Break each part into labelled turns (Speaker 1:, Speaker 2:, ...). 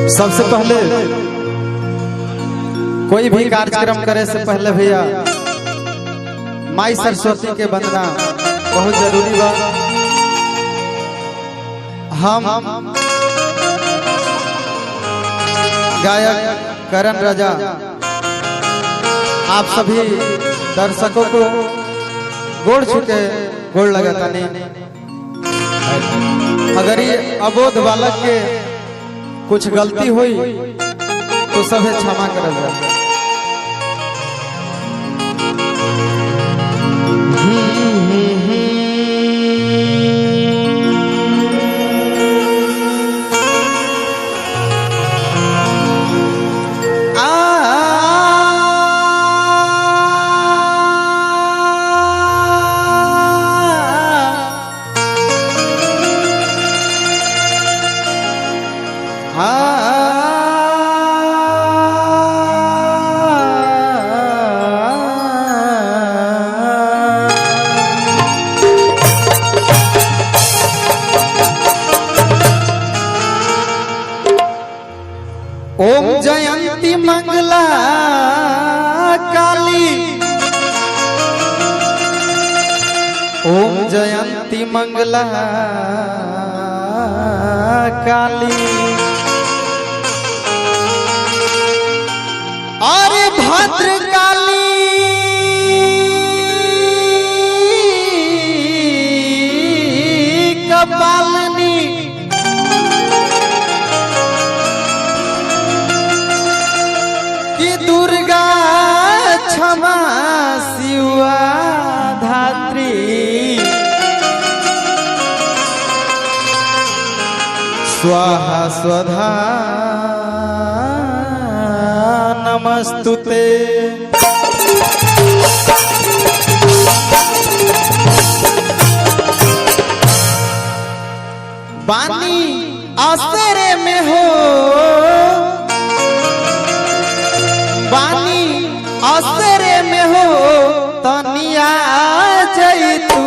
Speaker 1: सबसे पहले कोई भी कार्यक्रम करे से पहले भैया माई सरस्वती के वंदना बहुत जरूरी बा। हम गायक करण राजा आप सभी दर्शकों को गोड़ छूके गोड़ लगाता नहीं। अगर ये अबोध बालक के कुछ गलती हुई तो सभी क्षमा करल जाए। ओम जयंती मंगला काली, ओम जयंती मंगला काली, अरे भद्र काली कपालिनी, दुर्गा क्षमा शिवा धात्री, स्वाहा स्वधा नमस्तुते। बानी आश्चर्य में हो, बानी आश्चर्य में हो, तनिया जई तू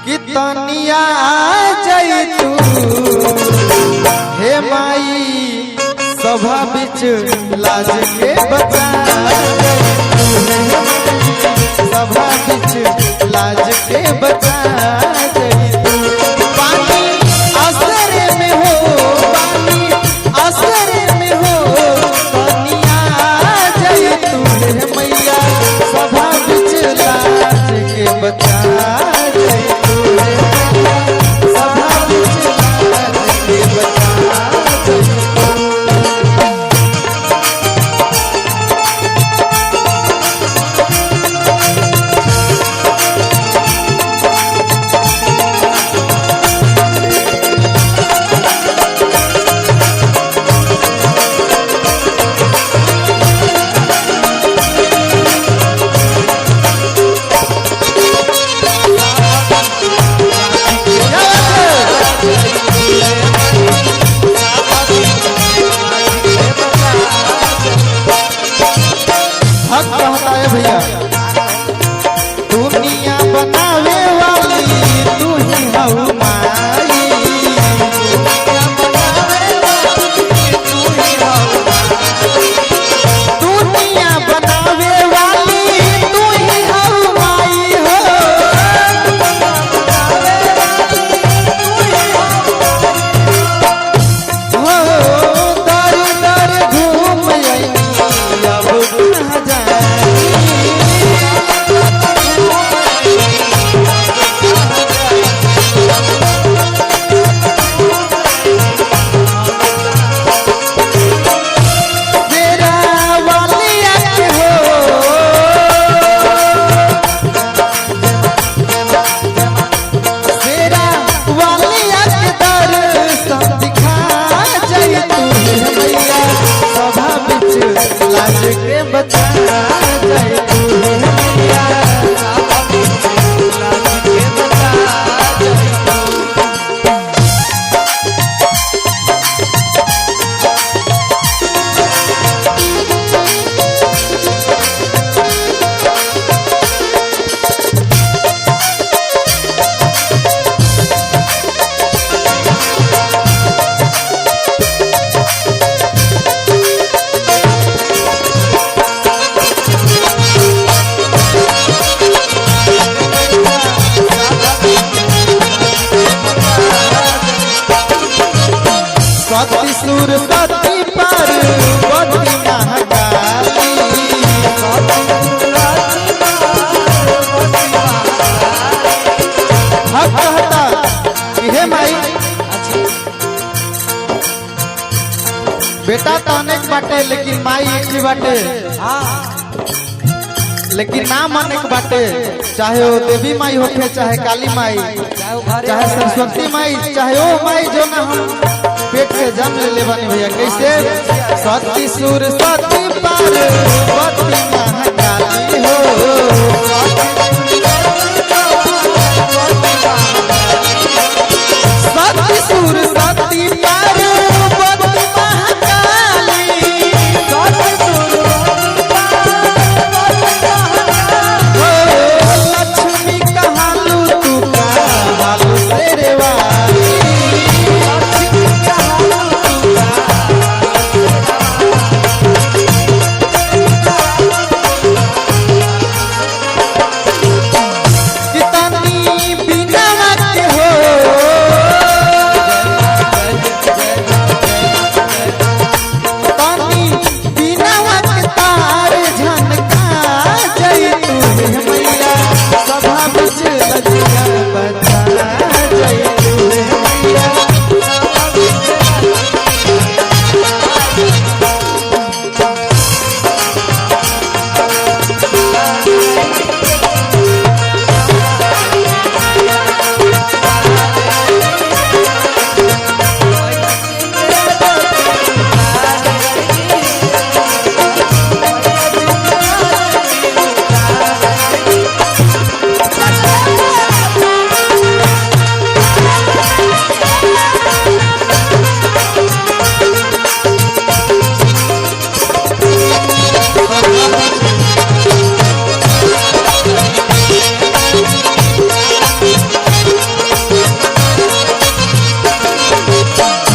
Speaker 1: कि तनिया जई तू, हे माई सभा बिच लाज के बचा, सभा बिच लाज के बचा जई तू। बानी आश्चर्य में हो, बानी आश्चर्य में हो, मैया सभा बिच लाज के बचा जई तू, सभा बिच लाज के बचा जई तू। सुर सती पार्वती महाकाली भक्त कहता हे माई बेटा तो अनेक बाटे लेकिन माई एक ही बाटे लेकिन नाम अनेक बाटे चाहे वो देवी माई होके चाहे काली माई चाहे सरस्वती माई चाहे वो माई जो ना हम पेट के जन्म ले बनी भैया कैसे सती सुर सती पार्वती महाकाली हो सती सुर सती पार्वती महाकाली लक्ष्मी कहालू तू कहालू तेरे वाली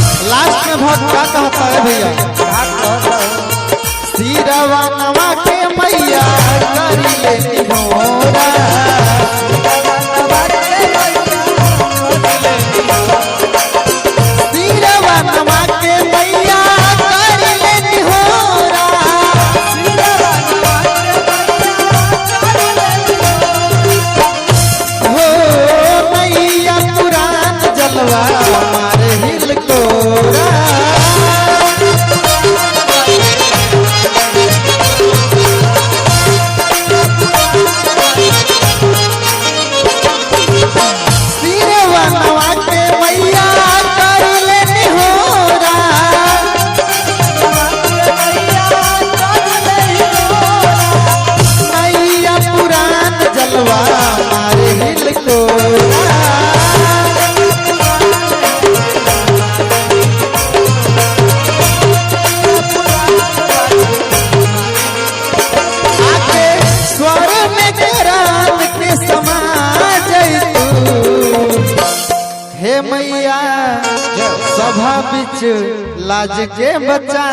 Speaker 1: क्या कहता है भैया सिरवा नवा के मैया करी ले निहोरा सिरवा नवा के मैया करी ले निहोरा हो मैया पुरान जलवा मारे हिल कोरा हे मैया सभा बिच लाज के बचा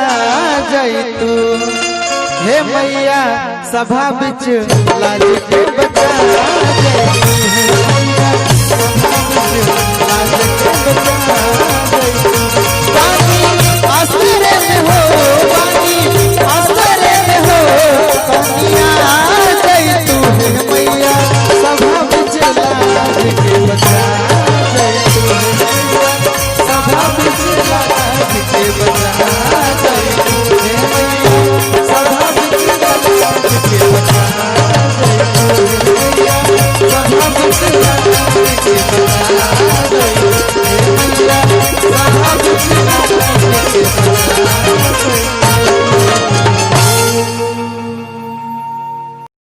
Speaker 1: जैतू हे मैया सभा बिच लाज के बचा जैतू